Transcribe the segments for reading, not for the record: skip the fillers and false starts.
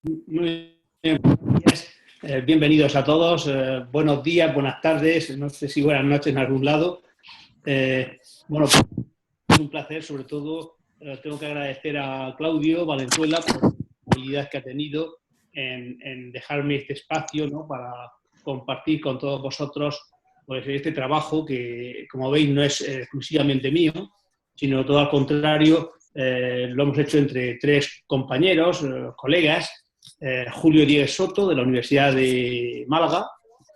Muy bien, bienvenidos a todos. Buenos días, buenas tardes, no sé si buenas noches en algún lado. Bueno, es un placer, sobre todo tengo que agradecer a Claudio Valenzuela por la habilidad que ha tenido en dejarme este espacio, ¿no?, para compartir con todos vosotros pues, este trabajo que, como veis, no es exclusivamente mío, sino todo al contrario, lo hemos hecho entre tres compañeros, colegas. Julio Díez Soto, de la Universidad de Málaga,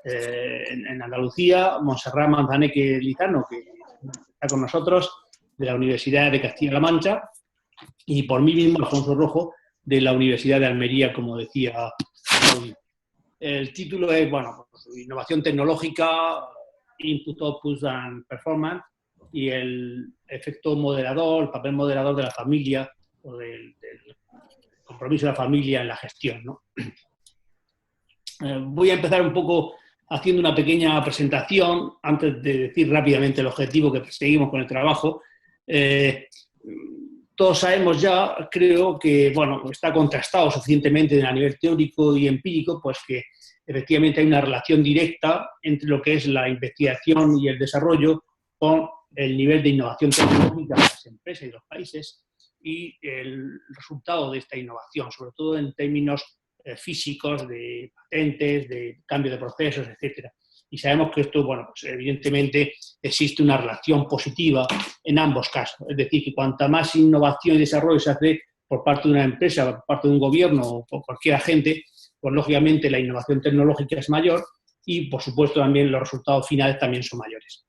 en Andalucía; Montserrat Manzaneque Lizano, que está con nosotros, de la Universidad de Castilla-La Mancha; y por mí mismo, Alfonso Rojo, de la Universidad de Almería, como decía Claudio. El título es, bueno, pues, Innovación Tecnológica, Input, Output and Performance, y el efecto moderador, el papel moderador de la familia, o del compromiso de la familia en la gestión, ¿no? Voy a empezar un poco haciendo una pequeña presentación, antes de decir rápidamente el objetivo que perseguimos con el trabajo. Todos sabemos ya, creo que, bueno, está contrastado suficientemente a nivel teórico y empírico, pues que efectivamente hay una relación directa entre lo que es la investigación y el desarrollo con el nivel de innovación tecnológica de las empresas y los países y el resultado de esta innovación, sobre todo en términos físicos, de patentes, de cambio de procesos, etcétera. Y sabemos que esto, bueno, pues evidentemente existe una relación positiva en ambos casos. Es decir, que cuanta más innovación y desarrollo se hace por parte de una empresa, por parte de un gobierno o por cualquier agente, pues lógicamente la innovación tecnológica es mayor y, por supuesto, también los resultados finales también son mayores.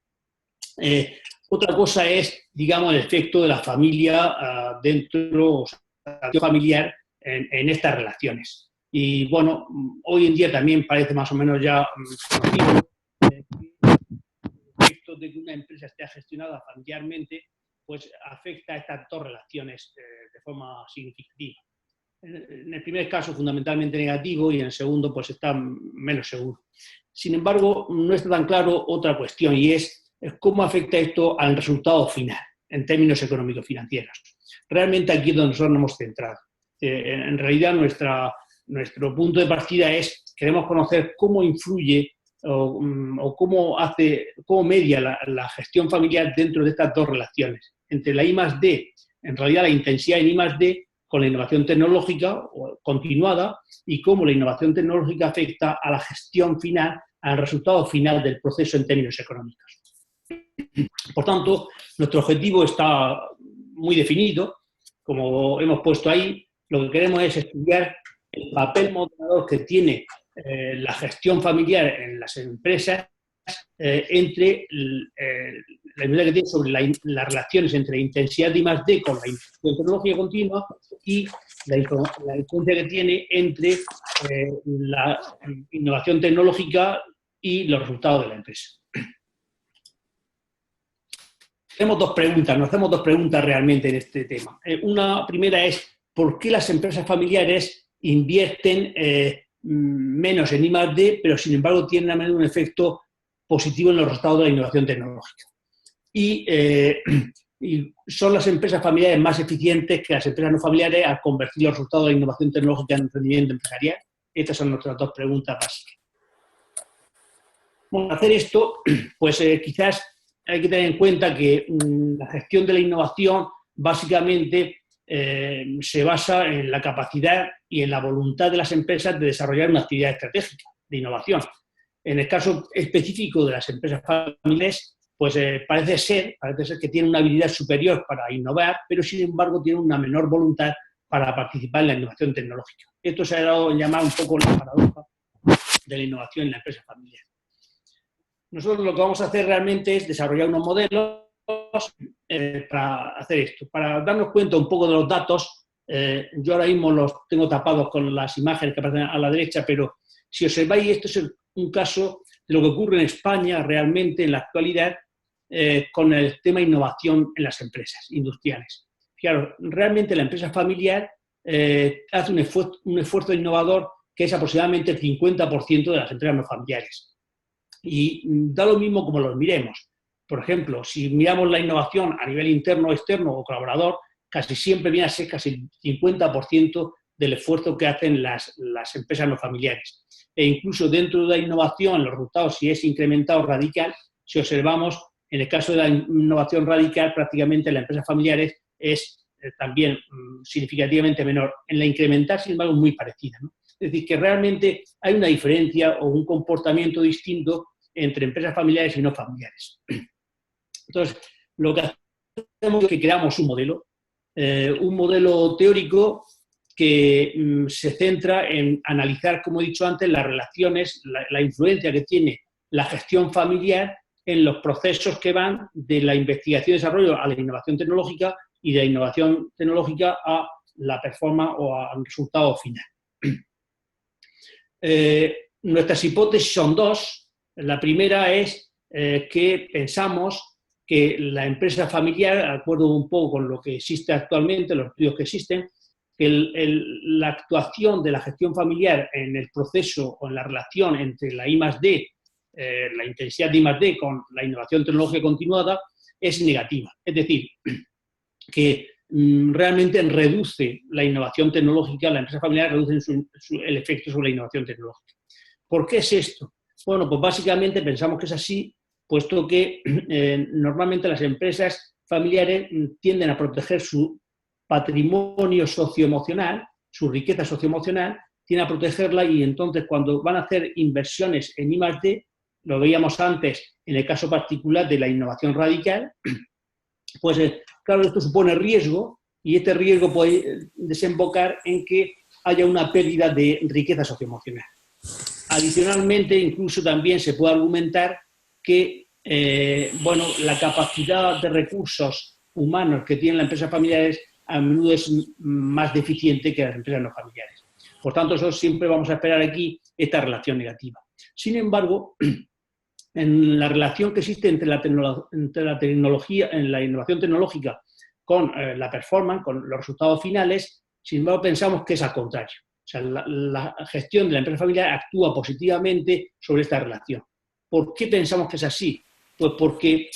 Otra cosa es, digamos, el efecto de la familia dentro, o sea, la familiar en estas relaciones. Y bueno, hoy en día también parece más o menos ya conocido el efecto de que una empresa esté gestionada familiarmente, pues afecta a estas dos relaciones de forma significativa. En el primer caso, fundamentalmente negativo, y en el segundo, pues está menos seguro. Sin embargo, no está tan claro otra cuestión, y es cómo afecta esto al resultado final, en términos económico-financieros. Realmente aquí es donde nosotros nos hemos centrado. En realidad, nuestro punto de partida es, queremos conocer cómo influye o cómo media la gestión familiar dentro de estas dos relaciones, entre la I+D, en realidad la intensidad en I+D, con la innovación tecnológica continuada, y cómo la innovación tecnológica afecta a la gestión final, al resultado final del proceso en términos económicos. Por tanto, nuestro objetivo está muy definido, como hemos puesto ahí. Lo que queremos es estudiar el papel moderador que tiene la gestión familiar en las empresas entre la influencia que tiene sobre las relaciones entre intensidad de I+D con la innovación tecnológica continua y la influencia que tiene entre la innovación tecnológica y los resultados de la empresa. Nos hacemos dos preguntas realmente en este tema. Una primera es, ¿por qué las empresas familiares invierten menos en I+D, pero sin embargo tienen a menudo un efecto positivo en los resultados de la innovación tecnológica? Y son las empresas familiares más eficientes que las empresas no familiares al convertir los resultados de la innovación tecnológica en rendimiento empresarial. Estas son nuestras dos preguntas básicas. Bueno, para hacer esto, pues quizás hay que tener en cuenta que la gestión de la innovación básicamente se basa en la capacidad y en la voluntad de las empresas de desarrollar una actividad estratégica de innovación. En el caso específico de las empresas familiares, pues parece ser que tienen una habilidad superior para innovar, pero sin embargo tienen una menor voluntad para participar en la innovación tecnológica. Esto se ha dado a llamar un poco la paradoja de la innovación en la empresa familiar. Nosotros lo que vamos a hacer realmente es desarrollar unos modelos para hacer esto. Para darnos cuenta un poco de los datos, yo ahora mismo los tengo tapados con las imágenes que aparecen a la derecha, pero si observáis, esto es un caso de lo que ocurre en España realmente en la actualidad con el tema innovación en las empresas industriales. Claro, realmente la empresa familiar hace un esfuerzo innovador que es aproximadamente el 50% de las empresas no familiares. Y da lo mismo como los miremos. Por ejemplo, si miramos la innovación a nivel interno, externo o colaborador, casi siempre viene a ser casi el 50% del esfuerzo que hacen las empresas no familiares. E incluso dentro de la innovación, los resultados, si es incrementado radical, si observamos, en el caso de la innovación radical, prácticamente las empresas familiares es también significativamente menor. En la incremental, sin embargo, muy parecida, ¿no? Es decir, que realmente hay una diferencia o un comportamiento distinto entre empresas familiares y no familiares. Entonces, lo que hacemos es que creamos un modelo teórico que se centra en analizar, como he dicho antes, las relaciones, la influencia que tiene la gestión familiar en los procesos que van de la investigación y desarrollo a la innovación tecnológica y de la innovación tecnológica a la performance o al resultado final. Nuestras hipótesis son dos. La primera es que pensamos que la empresa familiar, de acuerdo un poco con lo que existe actualmente, los estudios que existen, que la actuación de la gestión familiar en el proceso o en la relación entre la I+D, la intensidad de I+D con la innovación tecnológica continuada, es negativa. Es decir, que realmente reduce la innovación tecnológica, la empresa familiar reduce el efecto sobre la innovación tecnológica. ¿Por qué es esto? Bueno, pues básicamente pensamos que es así, puesto que normalmente las empresas familiares tienden a proteger su patrimonio socioemocional, su riqueza socioemocional, tienden a protegerla y entonces cuando van a hacer inversiones en I+D, lo veíamos antes en el caso particular de la innovación radical, pues claro, esto supone riesgo y este riesgo puede desembocar en que haya una pérdida de riqueza socioemocional. Adicionalmente, incluso también se puede argumentar que bueno, la capacidad de recursos humanos que tienen las empresas familiares a menudo es más deficiente que las empresas no familiares. Por tanto, eso siempre vamos a esperar aquí esta relación negativa. Sin embargo, en la relación que existe entre la tecnología, en la innovación tecnológica con la performance, con los resultados finales, sin embargo pensamos que es al contrario. O sea, la gestión de la empresa familiar actúa positivamente sobre esta relación. ¿Por qué pensamos que es así? Pues porque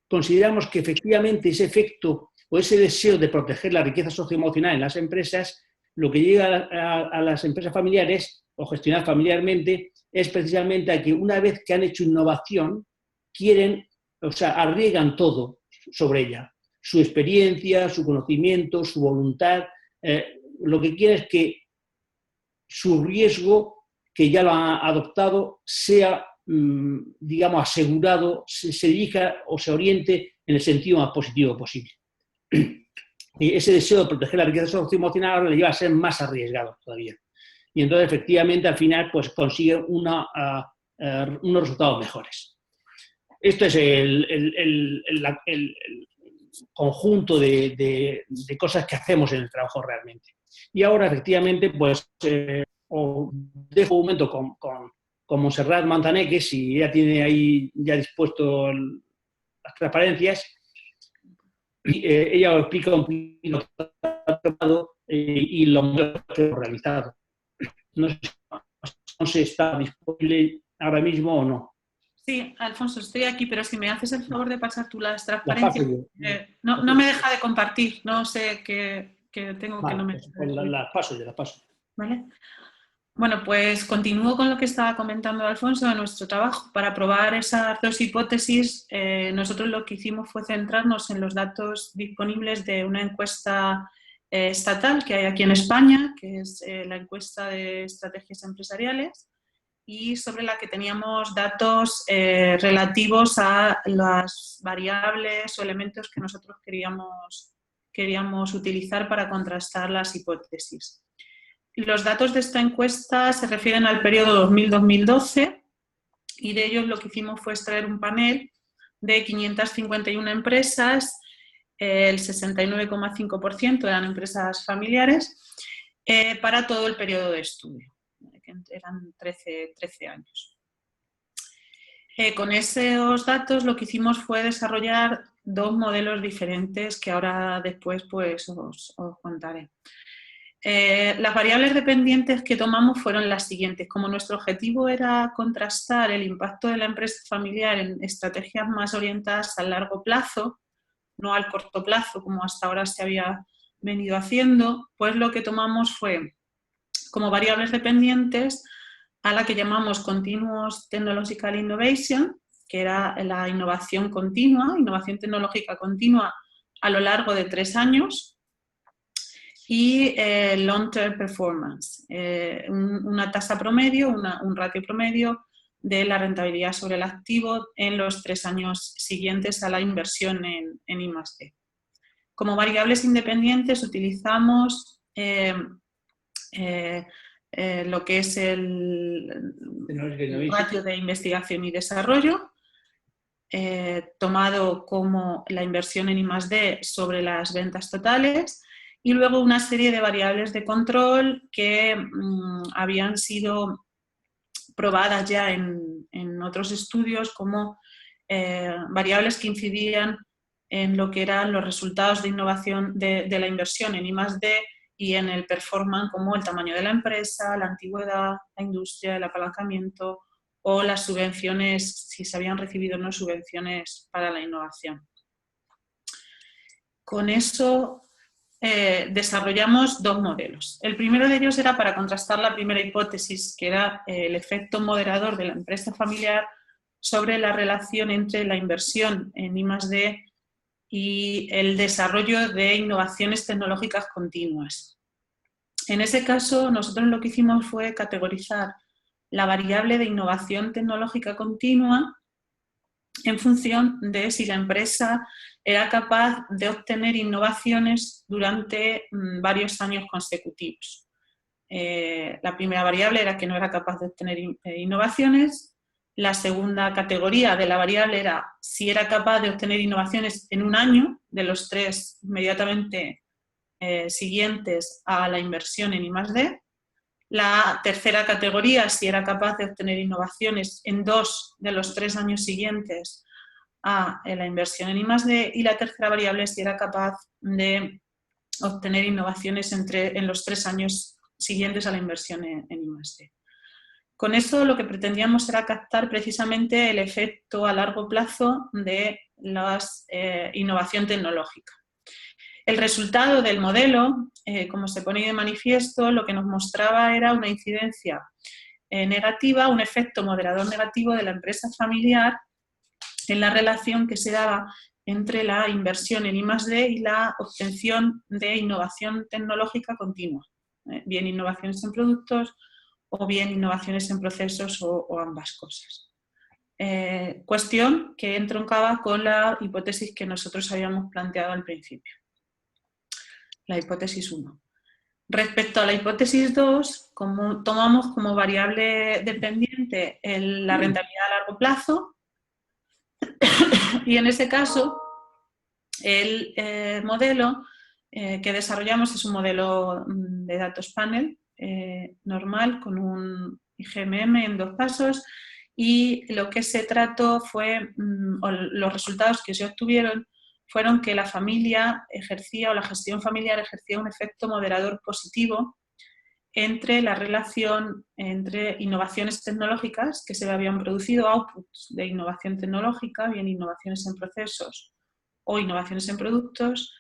consideramos que efectivamente ese efecto o ese deseo de proteger la riqueza socioemocional en las empresas, lo que llega a las empresas familiares o gestionar familiarmente es precisamente a que una vez que han hecho innovación, quieren, o sea, arriesgan todo sobre ella. Su experiencia, su conocimiento, su voluntad. Lo que quieren es que su riesgo, que ya lo han adoptado, sea, digamos, asegurado, se dirija o se oriente en el sentido más positivo posible. Y ese deseo de proteger la riqueza socioemocional ahora le lleva a ser más arriesgado todavía. Y entonces, efectivamente, al final, pues consigue unos resultados mejores. Esto es el conjunto de cosas que hacemos en el trabajo realmente. Y ahora, efectivamente, pues os dejo un momento con Montserrat Montaner, si ella tiene ahí ya dispuesto las transparencias, y ella os explica un poquito lo que ha tomado y lo que hemos realizado. No sé si está disponible ahora mismo o no. Sí, Alfonso, estoy aquí, pero si me haces el favor de pasar tú las transparencias, no me deja de compartir, no sé qué tengo vale, que no me... Pues las paso. ¿Vale? Bueno, pues continúo con lo que estaba comentando Alfonso de nuestro trabajo. Para probar esas dos hipótesis, nosotros lo que hicimos fue centrarnos en los datos disponibles de una encuesta estatal que hay aquí en España, que es la encuesta de estrategias empresariales, y sobre la que teníamos datos relativos a las variables o elementos que nosotros queríamos utilizar para contrastar las hipótesis. Los datos de esta encuesta se refieren al periodo 2000-2012 y de ellos lo que hicimos fue extraer un panel de 551 empresas, el 69,5% eran empresas familiares, para todo el periodo de estudio, que eran 13 años. Con esos datos lo que hicimos fue desarrollar dos modelos diferentes que ahora después pues, os contaré. Las variables dependientes que tomamos fueron las siguientes. Como nuestro objetivo era contrastar el impacto de la empresa familiar en estrategias más orientadas al largo plazo, no al corto plazo como hasta ahora se había venido haciendo, pues lo que tomamos fue como variables dependientes a la que llamamos Continuous Technological Innovation, que era la innovación continua, innovación tecnológica continua a lo largo de 3 años, y Long-Term Performance, una tasa promedio, un ratio promedio de la rentabilidad sobre el activo en los 3 años siguientes a la inversión en I+D. Como variables independientes utilizamos lo que es el ratio de investigación y desarrollo, tomado como la inversión en I+D sobre las ventas totales, y luego una serie de variables de control que habían sido probadas ya en otros estudios como variables que incidían en lo que eran los resultados de innovación de la inversión en I+D y en el performance, como el tamaño de la empresa, la antigüedad, la industria, el apalancamiento o las subvenciones, si se habían recibido o no subvenciones para la innovación. Con eso desarrollamos 2 modelos. El primero de ellos era para contrastar la primera hipótesis, que era el efecto moderador de la empresa familiar sobre la relación entre la inversión en I+D y el desarrollo de innovaciones tecnológicas continuas. En ese caso, nosotros lo que hicimos fue categorizar la variable de innovación tecnológica continua en función de si la empresa era capaz de obtener innovaciones durante varios años consecutivos. La primera variable era que no era capaz de obtener innovaciones. La segunda categoría de la variable era si era capaz de obtener innovaciones en un año, de los 3 inmediatamente siguientes a la inversión en I+D. La tercera categoría, si era capaz de obtener innovaciones en 2 de los 3 años siguientes a la inversión en I+D. Y la tercera variable, si era capaz de obtener innovaciones en los 3 años siguientes a la inversión en I+D. Con eso lo que pretendíamos era captar precisamente el efecto a largo plazo de la innovación tecnológica. El resultado del modelo, como se pone de manifiesto, lo que nos mostraba era una incidencia negativa, un efecto moderador negativo de la empresa familiar en la relación que se daba entre la inversión en I+D y la obtención de innovación tecnológica continua, bien innovaciones en productos o bien innovaciones en procesos o ambas cosas. Cuestión que entroncaba con la hipótesis que nosotros habíamos planteado al principio. La hipótesis 1. Respecto a la hipótesis 2, tomamos como variable dependiente la rentabilidad a largo plazo y en ese caso el modelo que desarrollamos es un modelo de datos panel normal con un IGMM en 2 pasos y lo que se trató fue, o los resultados que se obtuvieron fueron que la familia ejercía, o la gestión familiar ejercía un efecto moderador positivo entre la relación entre innovaciones tecnológicas que se habían producido, outputs de innovación tecnológica, bien innovaciones en procesos o innovaciones en productos,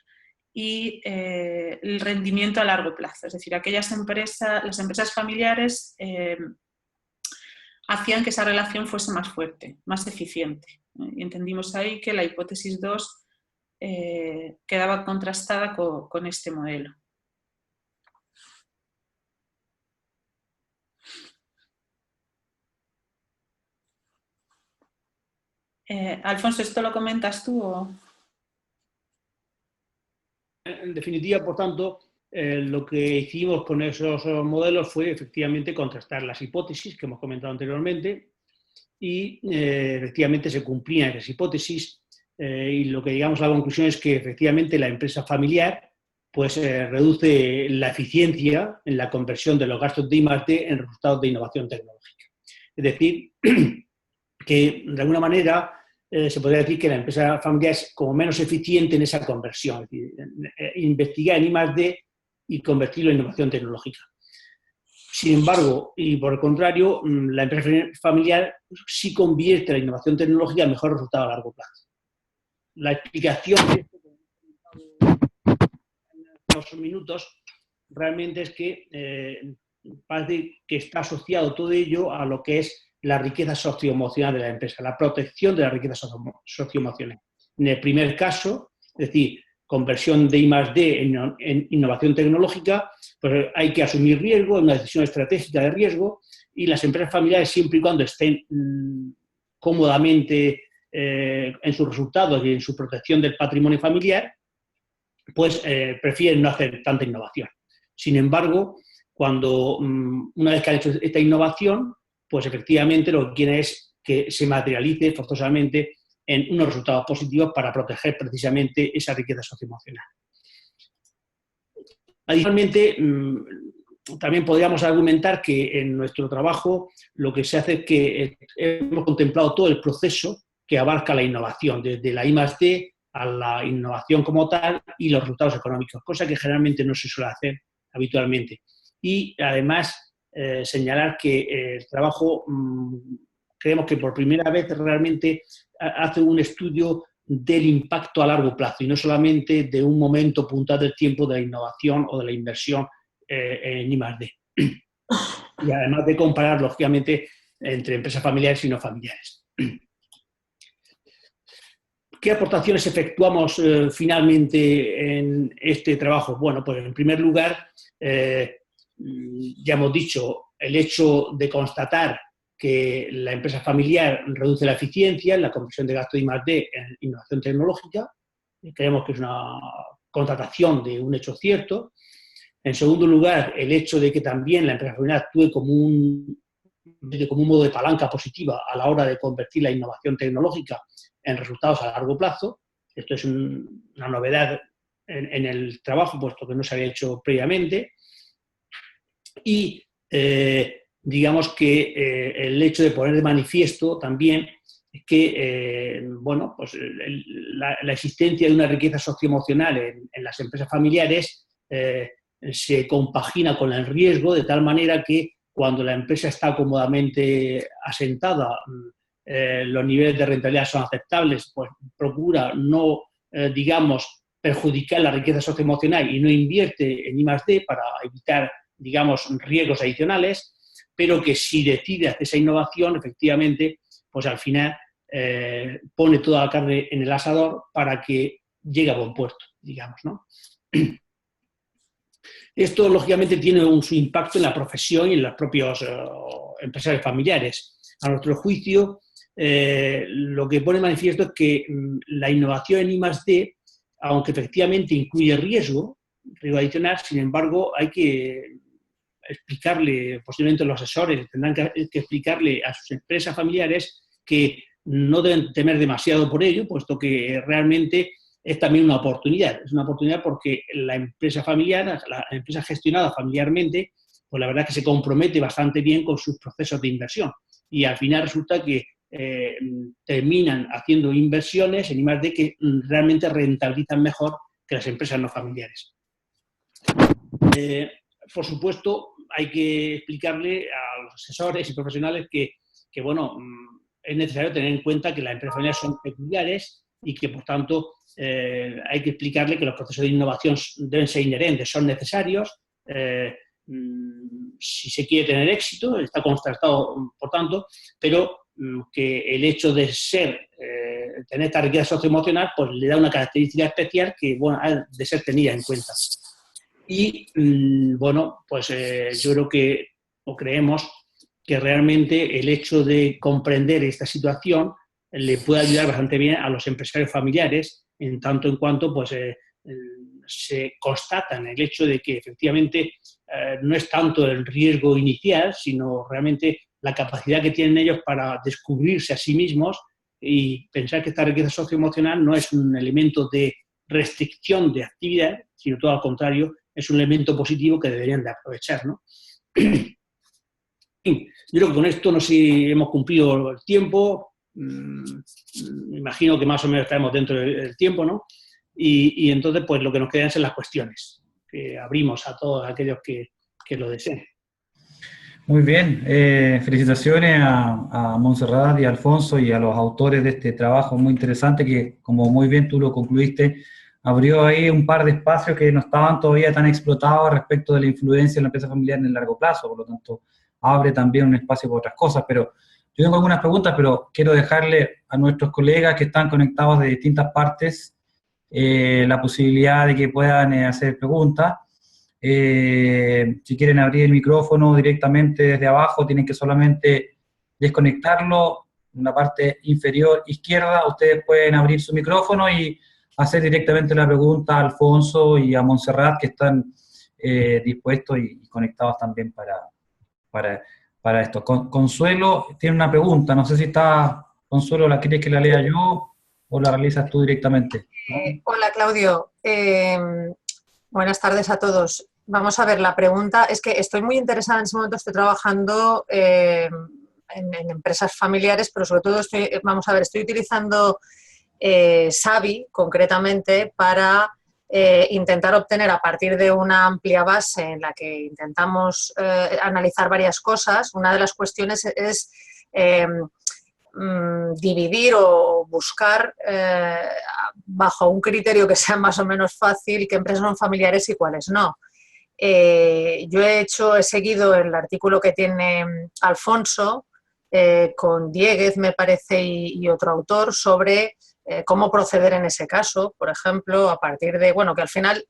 y el rendimiento a largo plazo. Es decir, las empresas familiares hacían que esa relación fuese más fuerte, más eficiente. Y entendimos ahí que la hipótesis 2 quedaba contrastada con este modelo. Alfonso, ¿esto lo comentas tú o...? En definitiva, por tanto, lo que hicimos con esos modelos fue efectivamente contrastar las hipótesis que hemos comentado anteriormente y efectivamente se cumplían esas hipótesis y lo que llegamos a la conclusión es que efectivamente la empresa familiar pues reduce la eficiencia en la conversión de los gastos de I+D en resultados de innovación tecnológica. Es decir, que de alguna manera se podría decir que la empresa familiar es como menos eficiente en esa conversión, es decir, investigar en I+D y convertirlo en innovación tecnológica. Sin embargo, y por el contrario, la empresa familiar sí convierte la innovación tecnológica en mejor resultado a largo plazo. La explicación de esto unos minutos, realmente es que parece que está asociado todo ello a lo que es la riqueza socioemocional de la empresa, la protección de la riqueza socioemocional. En el primer caso, es decir, conversión de I+D en innovación tecnológica, pues hay que asumir riesgo, una decisión estratégica de riesgo, y las empresas familiares, siempre y cuando estén cómodamente en sus resultados y en su protección del patrimonio familiar, pues prefieren no hacer tanta innovación. Sin embargo, cuando una vez que han hecho esta innovación, pues efectivamente lo que quieren es que se materialice forzosamente en unos resultados positivos para proteger precisamente esa riqueza socioemocional. Adicionalmente, también podríamos argumentar que en nuestro trabajo lo que se hace es que hemos contemplado todo el proceso que abarca la innovación, desde la I+D a la innovación como tal y los resultados económicos, cosa que generalmente no se suele hacer habitualmente. Y además señalar que el trabajo creemos que por primera vez realmente hace un estudio del impacto a largo plazo y no solamente de un momento puntual del tiempo de la innovación o de la inversión en I+D. Y además de comparar, lógicamente, entre empresas familiares y no familiares. ¿Qué aportaciones efectuamos finalmente en este trabajo? Bueno, pues en primer lugar, ya hemos dicho, el hecho de constatar que la empresa familiar reduce la eficiencia en la conversión de gasto de I+D en innovación tecnológica. Creemos que es una constatación de un hecho cierto. En segundo lugar, el hecho de que también la empresa familiar actúe como un modo de palanca positiva a la hora de convertir la innovación tecnológica en resultados a largo plazo. Esto es una novedad en el trabajo, puesto que no se había hecho previamente. Y digamos que el hecho de poner de manifiesto también que bueno, pues la existencia de una riqueza socioemocional en las empresas familiares se compagina con el riesgo, de tal manera que cuando la empresa está cómodamente asentada, los niveles de rentabilidad son aceptables, pues procura no, digamos, perjudicar la riqueza socioemocional y no invierte en I+D para evitar, digamos, riesgos adicionales, pero que si decide hacer esa innovación, efectivamente, pues al final pone toda la carne en el asador para que llegue a buen puerto, digamos, ¿no? Esto, lógicamente, tiene su impacto en la profesión y en los propios empresarios familiares. A nuestro juicio, lo que pone manifiesto es que la innovación en I+D, aunque efectivamente incluye riesgo adicional, sin embargo, hay que explicarle, posiblemente los asesores tendrán que explicarle a sus empresas familiares que no deben temer demasiado por ello, puesto que realmente es también una oportunidad. Es una oportunidad porque la empresa familiar, la empresa gestionada familiarmente, pues la verdad es que se compromete bastante bien con sus procesos de inversión. Y al final resulta que terminan haciendo inversiones en I+D que realmente rentabilizan mejor que las empresas no familiares. Por supuesto, hay que explicarle a los asesores y profesionales que bueno, es necesario tener en cuenta que las empresas familiares son peculiares y que, por tanto, hay que explicarle que los procesos de innovación deben ser inherentes, son necesarios. Si se quiere tener éxito, está constatado, por tanto, pero que el hecho de tener esta riqueza socioemocional, pues le da una característica especial que, bueno, ha de ser tenida en cuenta. Y, bueno, pues yo creo que, o creemos, que realmente el hecho de comprender esta situación le puede ayudar bastante bien a los empresarios familiares, en tanto en cuanto pues, se constata en el hecho de que efectivamente no es tanto el riesgo inicial, sino realmente la capacidad que tienen ellos para descubrirse a sí mismos y pensar que esta riqueza socioemocional no es un elemento de restricción de actividad, sino todo al contrario, es un elemento positivo que deberían de aprovechar, ¿no? Yo creo que con esto no sé si hemos cumplido el tiempo, me imagino que más o menos estaremos dentro del tiempo, ¿no? Y entonces, pues lo que nos quedan son las cuestiones, que abrimos a todos aquellos que lo deseen. Muy bien, felicitaciones a Montserrat y a Alfonso y a los autores de este trabajo muy interesante que, como muy bien tú lo concluiste, abrió ahí un par de espacios que no estaban todavía tan explotados respecto de la influencia de la empresa familiar en el largo plazo, por lo tanto, abre también un espacio para otras cosas, pero yo tengo algunas preguntas, pero quiero dejarle a nuestros colegas que están conectados de distintas partes la posibilidad de que puedan hacer preguntas. Si quieren abrir el micrófono directamente desde abajo, tienen que solamente desconectarlo en la parte inferior izquierda. Ustedes pueden abrir su micrófono y hacer directamente la pregunta a Alfonso y a Montserrat, que están dispuestos y conectados también para esto. Consuelo tiene una pregunta, no sé si está, Consuelo, ¿la quieres que la lea yo o la realizas tú directamente? Hola, Claudio. Buenas tardes a todos. Vamos a ver, la pregunta es que estoy muy interesada en ese momento, estoy trabajando en empresas familiares, pero sobre todo estoy utilizando Savi concretamente para intentar obtener, a partir de una amplia base en la que intentamos analizar varias cosas. Una de las cuestiones es dividir o buscar bajo un criterio que sea más o menos fácil qué empresas son familiares y cuáles no. Yo he seguido el artículo que tiene Alfonso con Dieguez, me parece, y otro autor sobre cómo proceder en ese caso, por ejemplo, a partir de, bueno, que al final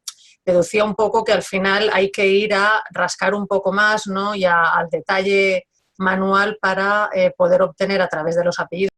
deducía un poco que al final hay que ir a rascar un poco más, ¿no? Y al detalle manual para poder obtener a través de los apellidos